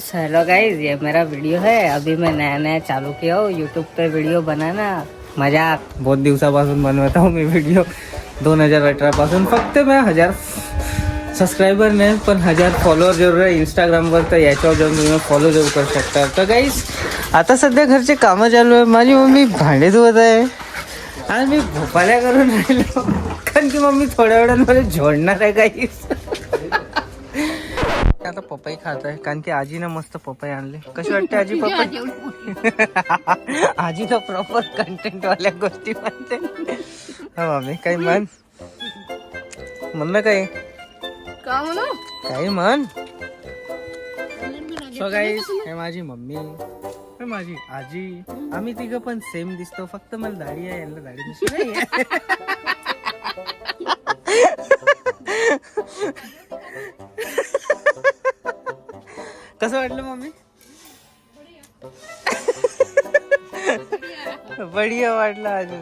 Hello guys, ये मेरा video है। अभी मैं नया नया चालू किया हूँ यूट्यूब पे वीडियो बनाना। मजाक बहुत दिवसापासून बनवत हूँ मी व्हिडिओ 2018 पासून। फक्त मैं 1000 सबस्क्रायबर नाही पण 1000 फॉलोअर जरूर आहे इंस्टाग्रामवर, तर याच्यावर जाऊन तुम्ही फॉलो जरूर करू शकता। तर गाईस आता सध्या घरचे कामं चालू आहे। माझी मम्मी भांडे धुवत आहे आणि मी भोपाल्या करून राहिलो, कारण की मम्मी थोड्या वेळांमध्ये झोडणार आहे गाईस। आता पपई खात आहे, कारण की आजीनं मस्त पपई आणले। कशी वाटते आजी पपई? आजी तर प्रॉपर कंटेंट वाल्या गोष्टी म्हणते। हा मम्मी काही म्हण म्हणलं काही काही म्हण। सो गाईस, हे माझी मम्मी, हे माझी आजी, आम्ही तिघं पण सेम दिसतो, फक्त मला दाढी आहे, यांना दाढी दिसत नाही। कसं वाटलं मम्मी? बढिया वाटलं आजी।